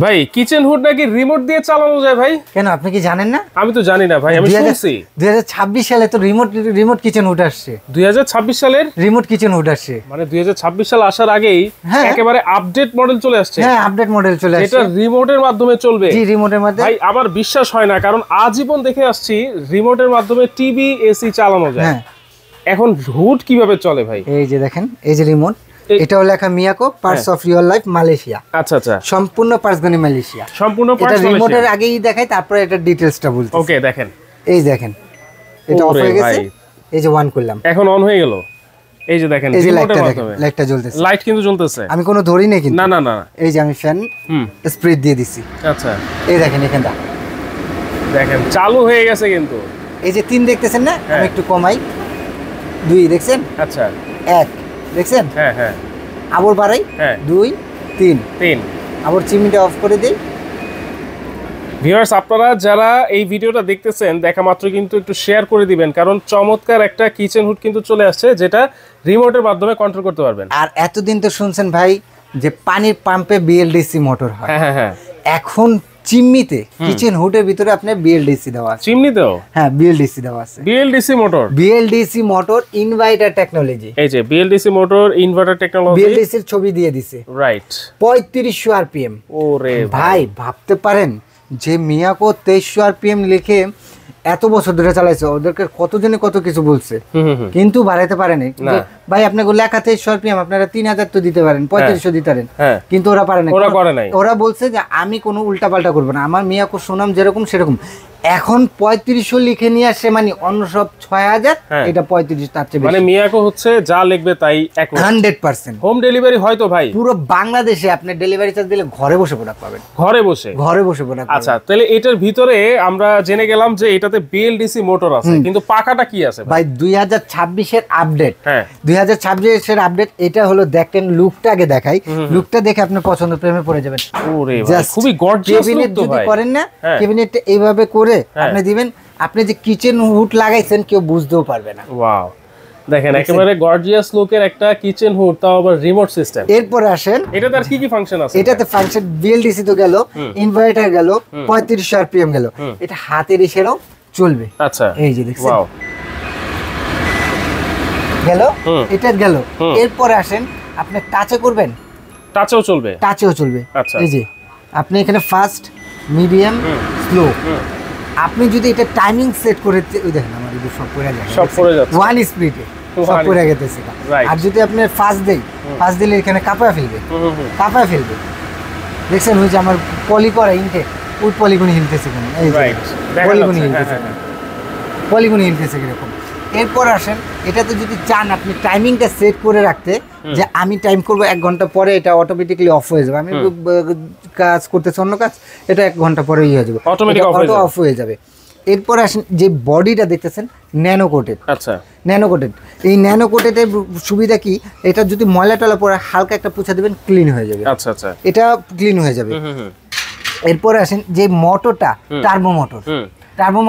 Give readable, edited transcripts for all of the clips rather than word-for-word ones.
ভাই kitchen hood নাকি remote দিয়ে চালানো যায় ভাই? কেন আপনি কি জানেন না? আমি তো জানি না ভাই, আমি শুনছি 2026 সালে তো রিমোট কিচেন হুড আসছে। 2026 সালের রিমোট কিচেন হুড আসছে, মানে 2026 সাল আসার আগেই একেবারে আপডেট মডেল চলে আসছে। হ্যাঁ, আপডেট মডেল চলে আসছে, এটা রিমোটের মাধ্যমে চলবে। জি, রিমোটের মাধ্যমে। ভাই আমার বিশ্বাস হয় না, কারণ আজীবন দেখে আসছি রিমোটের মাধ্যমে টিভি এসি চালানো যায়। হ্যাঁ, এখন হুড কিভাবে চলে ভাই? এই যে দেখেন, এই যে রিমোট, এটাও লেখা Miyako parts of real life Malaysia. আচ্ছা আচ্ছা, সম্পূর্ণ পার্টস গনি মালয়েশিয়া, সম্পূর্ণ এটা পার্টস রিমোটের আগেই দেখাই, তারপরে এটা ডিটেইলসটা বলতে। ওকে, দেখেন, এই দেখেন, এটা অফ হয়ে গেছে, এই যে অন করলাম, এখন অন হয়ে গেল। এই যে দেখেন রিমোটের মাধ্যমে লাইটটা জ্বলতেছে, লাইট কিন্তু জ্বলতেছে। আমি কোনো ধরি না কিন্তু, না না না, এই যে আমি ফ্যান স্প্রিট দিয়ে দিছি। আচ্ছা, এই দেখেন, এখানটা দেখেন চালু হয়ে গেছে কিন্তু। এই যে 3 দেখতেছেন না, আমি একটু কমাই, 2 দেখছেন, আচ্ছা 1 দেখছেন, হ্যাঁ হ্যাঁ, আবার বাড়াই, 2 3 আবার চিমনিটা অফ করে দেই। ভিউয়ার্স, আপনারা যারা এই ভিডিওটা দেখতেছেন, দেখা মাত্র কিন্তু একটু শেয়ার করে দিবেন, কারণ চমৎকার একটা কিচেন হুড কিন্তু চলে আসছে, যেটা রিমোটের মাধ্যমে কন্ট্রোল করতে পারবেন। আর এতদিন তো শুনছেন ভাই যে পানির পাম্পে বিএলডিসি মোটর হয়, হ্যাঁ হ্যাঁ, এখন চিমনিতে কিচেন হুডের ভিতরে আপনার বিএলডিসি দেওয়া আছে। চিমনিতেও হ্যাঁ, বিএলডিসি দেওয়া আছে, বিএলডিসি মোটর ইনভার্টার টেকনোলজি। এই যে BLDC motor inverter technology, BLDC এর ছবি দিয়ে দিছে, রাইট। 3500 আরপিএম। ওরে ভাই, ভাবতে পারেন যে মিয়াকো 2300 আরপিএম লিখে এত বছর ধরে চালাইছে, ওদেরকে কতজনে কত কিছু বলছে, কিন্তু বাড়াইতে পারেনি। ভাই আপনাকে লেখা 2300 আরপিএম, আপনারা 3000 তো দিতে পারেন, 3500 দিতে পারেন, কিন্তু ওরা পারে না। ওরা বলছে যে আমি কোনো উল্টাপাল্টা করবো না, আমার মিয়াকো সুনাম যেরকম সেরকম। এখন 3500 লিখে নিয়ে আসে, মানে অন্য সব 6000, এটা 35, তার চেয়ে বেশি। মানে মিয়াকো হচ্ছে যা লিখবে তাই 100%। হোম ডেলিভারি হয়তো ভাই পুরো বাংলাদেশে আপনি ডেলিভারি চার্জ দিলে ঘরে বসে প্রোডাক্ট পাবেন, ঘরে বসে প্রোডাক্ট। আচ্ছা, তাহলে এটার ভিতরে আমরা জেনে গেলাম যে এটাতে বিএলডিসি মোটর আছে, কিন্তু পাখাটা কি আছে ভাই? 2026 এর আপডেট, 2026 এর আপডেট। এটা হলো দেখেন, লুকটা আগে দেখাই, লুকটা দেখে আপনি পছন্দ প্রেমে পড়ে যাবেন। ওরে ভাই, খুবই গর্জিয়াস লুক তো ভাই। করেন না ক্যাবিনেটটা এইভাবে করে আপনি দিবেন, আপনি যে কিচেন হুড লাগাইছেন কেউ বুঝতেও পারবে না। ওয়াও, দেখেন একেবারে গর্জিয়াস লুকের একটা কিচেন হুড, তাও আবার রিমোট সিস্টেম। এরপর আসেন, এটাতে আর কি কি ফাংশন আছে? এটাতে ফাংশন বিএলডিসি তো গেল, ইনভার্টার গেল, 3500 আরপিএম গেল, এটা হাতের ইশারাও চলবে। আচ্ছা, এই যে দেখছেন, ওয়াও, গেল, এটা গেল। এরপর আসেন, আপনি টাচে করবেন, টাচেও চলবে। আচ্ছা, এই যে আপনি এখানে ফাস্ট, মিডিয়াম, স্লো, আপনি যদি এটা টাইমিং সেট করে, ওই দেখেন আমার এই সব পড়ে যাচ্ছে, ওয়ান স্পিডে সব পড়ে গেছে। আর যদি আপনি ফাস্ট দিলে এখানে কাঁপায় ফেলবে। দেখছেন, ওই যে আমার পলি করা ইনটেক, ওই পলিগুনি হিলতেছে কেন, এই পলিগুনি হিলতেছে কিরকম। এরপর আসেন, এটাতে যদি চান আপনি টাইমিংটা সেট করে রাখতে, যে আমি টাইম করব 1 ঘন্টা পরে, এটা অটোমেটিক্যালি অফ হয়ে যাবে। আমি কাজ করতেছি অন্য কাজ, এটা 1 ঘন্টা পরে হয়ে যাবে, অটো অফ হয়ে যাবে। এরপর আসেন, যে বডিটা দেখতেছেন ন্যানো কোটেড। আচ্ছা, ন্যানো কোটেড। এই ন্যানো কোটেডের সুবিধা কি? এটা যদি ময়লা টলা পড়ে হালকা একটা পুছা দিবেন, ক্লিন হয়ে যাবে। আচ্ছা আচ্ছা, এটা ক্লিন হয়ে যাবে। এরপর আসেন, যে মোটরটা টার্বো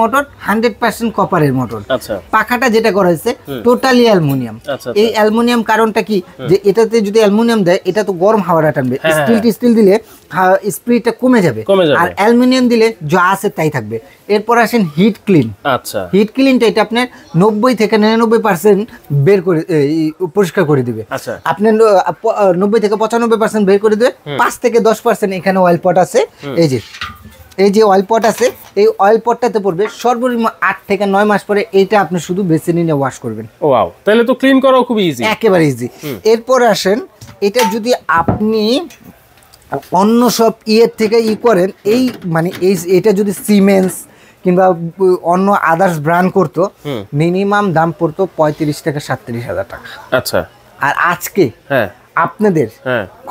মোটর, 100% কপারের মোটর। আচ্ছা, পাখাটা যেটা করা হয়েছে টোটালি অ্যালুমিনিয়াম। এই অ্যালুমিনিয়াম কারণটা কি, যে এটাতে যদি অ্যালুমিনিয়াম দেয়, এটা তো গরম হাওয়াটা টানবে, স্টিল দিলে স্পিডটা কমে যাবে, আর অ্যালুমিনিয়াম দিলে যা আছে তাই থাকবে। এরপর আসেন হিট ক্লিন। আচ্ছা, হিট ক্লিনটা এটা আপনার 90 থেকে 99% বের করে পরিষ্কার করে দিবে। আচ্ছা, আপনার 90 থেকে 95% বের করে দিবে, 5 থেকে 10% এখানে অয়েল পট আছে। এই যে অয়েল পট আছে, এই অয়েল পটটাতে পড়বে সর্বনিম্ন 8 থেকে 9 মাস পরে, এইটা আপনি শুধু বেছে নিয়ে ওয়াশ করবেন। ওয়াও, তাহলে তো ক্লিন করাও খুব ইজি, একেবারে ইজি। এরপর আসেন, এটা যদি আপনি অন্য সব ইয়ের থেকে করেন, এই মানে এটা যদি সিমেন্স কিংবা অন্য আদার্স ব্র্যান্ড করতো, মিনিমাম দাম পড়তো 35 থেকে 37 হাজার টাকা। আচ্ছা, আর আজকে আপনাদের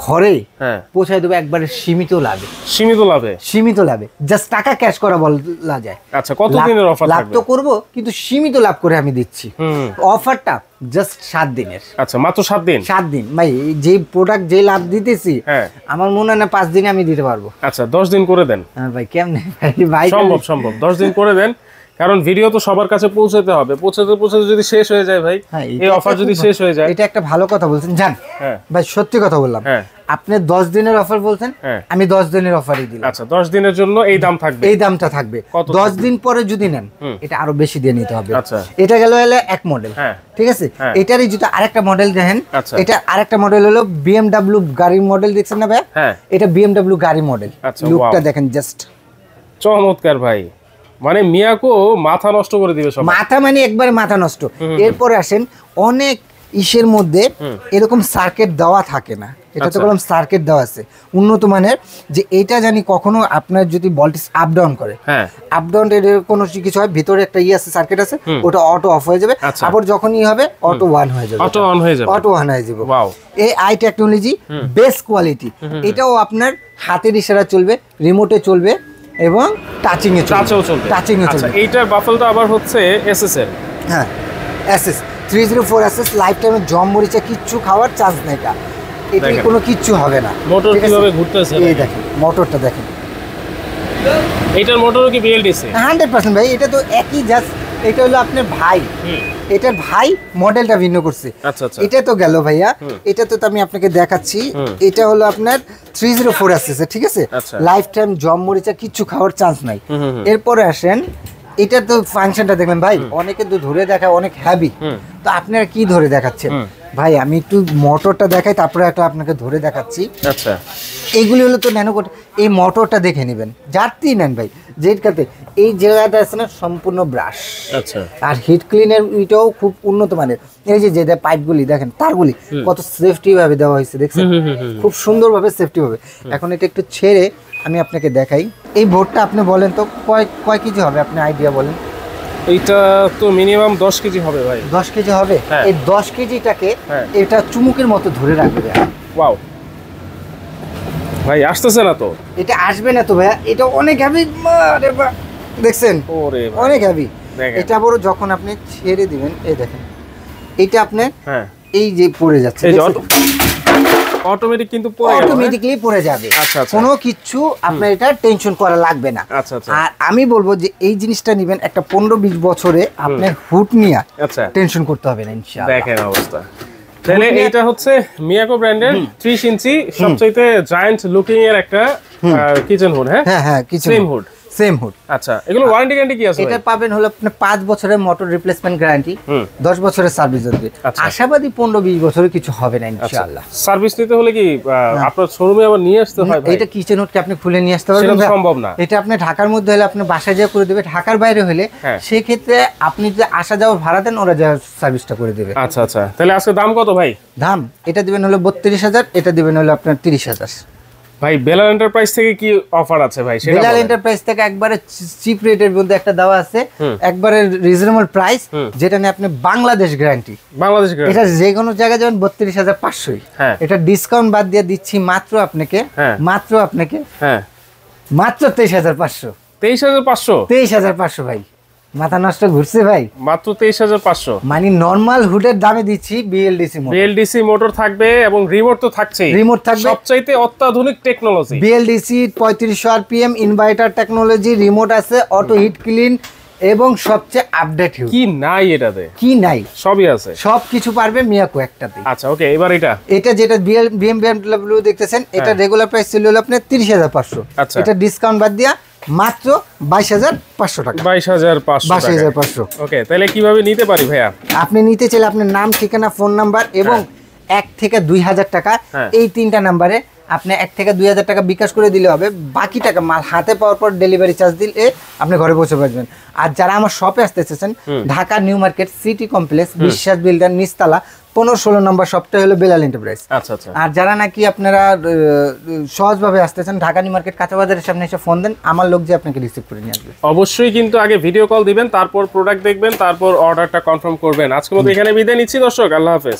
ঘরে পৌঁছায় দেবো একবারে সীমিত লাভে, জাস্ট টাকা ক্যাশ করা বলা যায়। আচ্ছা, কত দিনের অফার? লাভ তো করবো, কিন্তু সীমিত লাভ করে আমি দিচ্ছি। অফারটা জাস্ট 7 দিনের। আচ্ছা, মাত্র 7 দিন ভাই। যে প্রোডাক্ট যে লাভ দিতেছি, আমার মনে হয় না 5 দিনে আমি দিতে পারবো। আচ্ছা, 10 দিন করে দেন। ভাই কেমনে ভাই? সম্ভব 10 দিন করে দেন, কারণ ভিডিও তো সবার কাছে পৌঁছাতে হবে। পৌঁছাতে যদি শেষ হয়ে যায় ভাই, এই অফার যদি শেষ হয়ে যায়, এটা একটা ভালো কথা বলছেন। জান ভাই, সত্যি কথা বললাম, আপনি 10 দিনের অফার বলছেন, হ্যাঁ। আমি 10 দিনের অফারই দিলাম। আচ্ছা 10 দিনের জন্য এই দাম থাকবে, এই দামটা থাকবে। কত 10 দিন পরে যদি নেন এটা আরো বেশি দিয়ে নিতে হবে। আচ্ছা। এটা গেল হলো এক মডেল, হ্যাঁ। ঠিক আছে। হ্যাঁ। এটারই যদি আরেকটা মডেল দেখেন, আচ্ছা। এটা আরেকটা মডেল হলো BMW গাড়ির মডেল, দেখছেন না ভাই? হ্যাঁ। এটা BMW গাড়ি মডেল। আচ্ছা, লুকটা wow। দেখেন জাস্ট চমৎকার ভাই, মানে মিয়াকো মাথা নষ্ট করে দিবে সব। মাথা মানে একবারে মাথা নষ্ট। এরপরে আসেন অনেক ইসের মধ্যে এরকম সার্কিট দেওয়া থাকে না, এটা তো বললাম সার্কিট দেওয়া আছে উন্নত মানের, যে এটা জানি কখনো আপনার যদি ভোল্টেজ আপ ডাউন করে, হ্যাঁ আপ ডাউন এর কোনো কিছু হয়, ভিতরে একটা আছে সার্কিট আছে, ওটা অটো অফ হয়ে যাবে, আচ্ছা। আবার যখনই হবে অটো অন হয়ে যাবে, অটো অন হয়ে যাবে, অটো অন হয়ে যাবে। ওয়াও, এই আই টেকনোলজি বেস্ট কোয়ালিটি। এটাও আপনার হাতের ইশারা চলবে, রিমোটে চলবে এবং টাচিং এ চলবে, টাচিং এ আচ্ছা চলবে। এইটার বাফেলটা আবার হচ্ছে এসএস এর, হ্যাঁ এসএস 304 এসএস লাইফ টাইমে জম মরিচা কিচ্ছু খাওয়ার চান্স নেই, এটা দেখেন। কোনো কিচ্ছু হবে না। মোটর ঠিক আছে? কিভাবে ঘুরতেছে এই দেখেন মোটরটা দেখেন, এইটার মোটরও কি বিএলডিসি? 100% ভাই, এটা তো একই, জাস্ট এটা হলো আপনার ভাই, এটার ভাই মডেলটা ভিন্ন করছে। আচ্ছা আচ্ছা, এটা তো গেল ভাইয়া, এটা তো আমি আপনাকে দেখাচ্ছি, এটা হলো আপনার 304 আসছে, ঠিক আছে। আচ্ছা। লাইফ টাইম জম মরিচা কিচ্ছু খাওয়ার চান্স নাই। এরপরে আসেন, এটা তো ফাংশনটা দেখবেন ভাই, অনেকে তো ধরে দেখায় অনেক হ্যাভি, তো আপনারা কি ধরে দেখাচ্ছেন ভাই? আমি একটু মোটরটা দেখাই, তারপরে একটা আপনাকে ধরে দেখাচ্ছি। আচ্ছা এইগুলি হলো তো ন্যানোকোট, এই মোটরটা দেখে নেবেন, যারতেই নেন ভাই, যেটাতে এই জায়গাটা আছে না সম্পূর্ণ ব্রাশ, আচ্ছা, আর হিট ক্লিনের এটাও খুব উন্নত মানের। এই যে পাইপগুলি দেখেন, তারগুলি কত সেফটি ভাবে দেওয়া হয়েছে, দেখছেন খুব সুন্দরভাবে সেফটি ভাবে। এখন এটা একটু ছেড়ে আমি আপনাকে দেখাই। এই বোর্ডটা আপনি বলেন তো কয় কেজি হবে, আপনি আইডিয়া বলেন। এইটা তো মিনিমাম 10 কেজি হবে ভাই। 10 কেজি হবে। হ্যাঁ। এই 10 কেজিটাকে হ্যাঁ। এটা চুমুকের মতো ধরে রাখবে। ওয়াও ভাই, আসতেছে না তো? এটা আসবে না তো ভাইয়া, এটা অনেক হেভি, দেখছেন ওরে ভাই, অনেক হেভি। দেখেন। এটা বড় যখন আপনি ছেড়ে দিবেন, এই দেখেন এটা আপনি হ্যাঁ, এই যে পড়ে যাচ্ছে, এই যে অটোমেটিক কিন্তু পড়ে গেল, অটোমেটিক্যালি পড়ে যাবে। আচ্ছা, আচ্ছা। কোনো কিছু আপনার এটা টেনশন করা লাগবে না। আচ্ছা আচ্ছা, আর আমি বলবো যে এই জিনিসটা নেবেন একটা 15-20 বছরে আপনার হুট নিয়ে আচ্ছা টেনশন করতে হবে না ইনশাআল্লাহ। দেখেন অবস্থা। তাহলে এইটা হচ্ছে মিয়াকো ব্র্যান্ডের 30 ইঞ্চি সবচাইতে জায়ান্ট লুকিং এর একটা কিচেন হুড। হ্যাঁ হ্যাঁ হ্যাঁ, কিছু সেম হুড, সেম হুড। আচ্ছা এগুলো ওয়ারেন্টি গ্যারান্টি কি আছে? এটা পাবেন হলো আপনি 5 বছরের মোটর রিপ্লেসমেন্ট গ্যারান্টি, 10 বছরের সার্ভিস দেবে। আচ্ছা। আশাবাদী 15-20 বছরে কিছু হবে না ইনশাআল্লাহ। সার্ভিস নিতে হলে কি আপনার শোরুমে আবার নিয়ে আসতে হয় ভাই? এটা কিচেন হুডকে আপনি খুলে নিয়ে আসতে সেটা পারবেন তো ভাই? সম্ভব না। এটা আপনি ঢাকার মধ্যে হলে আপনি বাসায় যা করে দেবে, ঢাকার বাইরে হলে হ্যাঁ। সেই ক্ষেত্রে আপনি যে আসা যাওয়া ভাড়া দেন, ওরা যা সার্ভিসটা করে দেবে। আচ্ছা আচ্ছা, তাহলে আজকে দাম কত ভাই? দাম এটা দিবেন হলো 32,000, এটা দিবেন হলো আপনার 30,000। ভাই বেলাল এন্টারপ্রাইজ থেকে কি অফার আছে ভাই সেটা বেলাল বলেন। এন্টারপ্রাইজ থেকে একবারে চিপ রেটের মধ্যে একটা দেওয়া আছে, একবারে রিজনেবল প্রাইস, যেটা নিয়ে আপনি বাংলাদেশ গ্যারান্টি। বাংলাদেশ গ্যারান্টি, এটা যে কোনো জায়গায় যাবেন 32,500। হ্যাঁ। এটা ডিসকাউন্ট বাদ দিয়ে দিচ্ছি মাত্র আপনাকে, হ্যাঁ। মাত্র আপনাকে হ্যাঁ মাত্র 23,500। 23,500, 23,500 ভাই, মাথা নষ্ট ঘুরছে ভাই। মাত্র 23,500। মানে নরমাল হুডের দামে দিচ্ছি বিএলডিসি মোটর। বিএলডিসি মোটর থাকবে এবং রিমোট তো থাকছেই, রিমোট থাকবে, সবচাইতে অত্যাধুনিক technology. BLDC 3500 RPM inverter technology, remote আছে, অটো হিট ক্লিন এবং সবচেয়ে আপডেট হুড। কি নাই এটাতে? কি নাই, সবই আছে। সব কিছু পারবে মিয়াকো একটাতে। আচ্ছা ওকে, এবার এটা এটা যেটা BMW দেখতেছেন, এটা রেগুলার প্রাইস ছিল হলো আপনার 30,500। আচ্ছা। এটা ডিসকাউন্ট বাদ দিয়া মাত্র 22,500 টাকা। 22,500 টাকা। 22,500। ওকে, তাহলে কিভাবে নিতে পারি ভাইয়া? আপনি নিতে চাইলে আপনার নাম, ঠিকানা, ফোন নাম্বার এবং 1 থেকে 2,000 টাকা, হ্যাঁ। এই 3টা নাম্বারে আপনি 1 থেকে 2,000 টাকা বিকাশ করে দিলে হবে। বাকি টাকা মাল হাতে পাওয়ার পর ডেলিভারি চার্জ দিলে আপনি ঘরে পৌঁছে পারবেন। আর যারা আমার শপে আসতে চাচ্ছেন, Dhaka new market city complex, বিশ্বাস বিল্ডার, নিচতলা 15-16 নম্বর শপটা হলো বেলাল এন্টারপ্রাইজ। আচ্ছা আচ্ছা, আর যারা নাকি আপনারা সহজভাবে আসতেছেন, ঢাকা নিউ মার্কেট কাঁচা বাজারের সামনে এসে ফোন দেন, আমার লোক যে আপনাকে রিসিভ করে নিয়ে আসবে। অবশ্যই কিন্তু আগে ভিডিও কল দিবেন, তারপর প্রোডাক্ট দেখবেন, তারপর অর্ডারটা কনফার্ম করবেন। আজকের মতো এখানে বিদায় নিচ্ছি দর্শক, আল্লাহ হাফেজ।